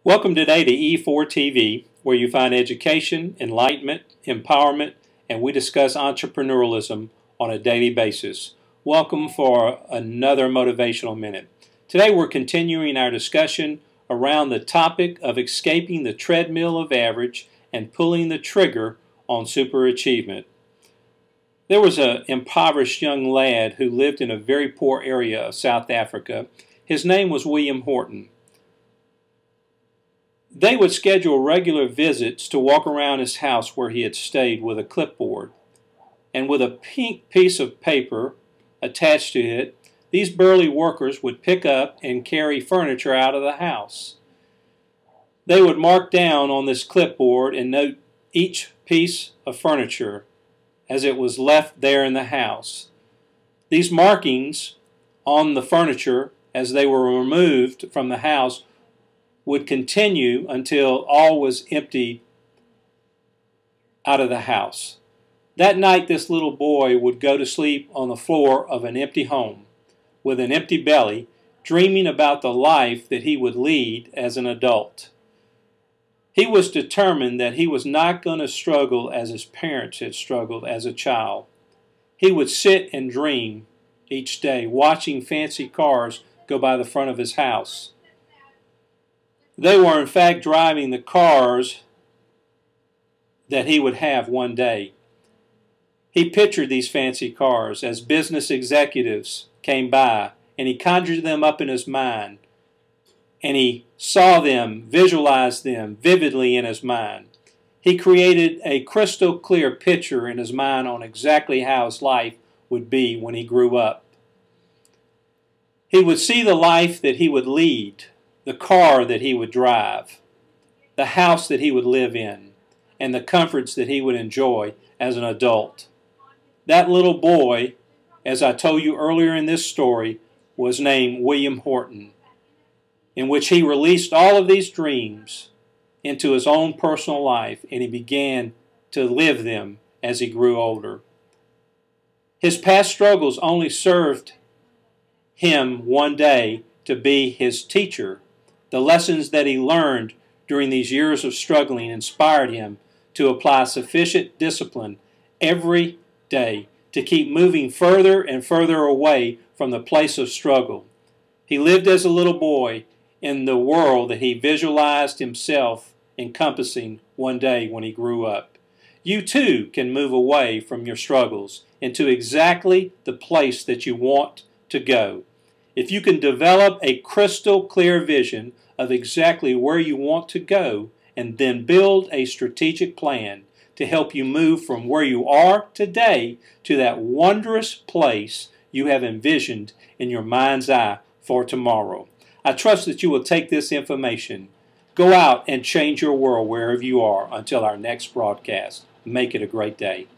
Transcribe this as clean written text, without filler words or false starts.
Welcome today to E4 TV, where you find education, enlightenment, empowerment, and we discuss entrepreneurialism on a daily basis. Welcome for another Motivational Minute. Today we're continuing our discussion around the topic of escaping the treadmill of average and pulling the trigger on superachievement. There was an impoverished young lad who lived in a very poor area of South Africa. His name was William Horton. They would schedule regular visits to walk around his house where he had stayed with a clipboard. And with a pink piece of paper attached to it, these burly workers would pick up and carry furniture out of the house. They would mark down on this clipboard and note each piece of furniture as it was left there in the house. These markings on the furniture as they were removed from the house would continue until all was emptied out of the house. That night this little boy would go to sleep on the floor of an empty home with an empty belly, dreaming about the life that he would lead as an adult. He was determined that he was not going to struggle as his parents had struggled as a child. He would sit and dream each day, watching fancy cars go by the front of his house. They were in fact driving the cars that he would have one day. He pictured these fancy cars as business executives came by, and he conjured them up in his mind, and he saw them, visualized them vividly in his mind. He created a crystal clear picture in his mind on exactly how his life would be when he grew up. He would see the life that he would lead, the car that he would drive, the house that he would live in, and the comforts that he would enjoy as an adult. That little boy, as I told you earlier in this story, was named William Horton, in which he released all of these dreams into his own personal life, and he began to live them as he grew older. His past struggles only served him one day to be his teacher. The lessons that he learned during these years of struggling inspired him to apply sufficient discipline every day to keep moving further and further away from the place of struggle. He lived as a little boy in the world that he visualized himself encompassing one day when he grew up. You too can move away from your struggles into exactly the place that you want to go. If you can develop a crystal clear vision of exactly where you want to go and then build a strategic plan to help you move from where you are today to that wondrous place you have envisioned in your mind's eye for tomorrow. I trust that you will take this information, go out and change your world wherever you are until our next broadcast. Make it a great day.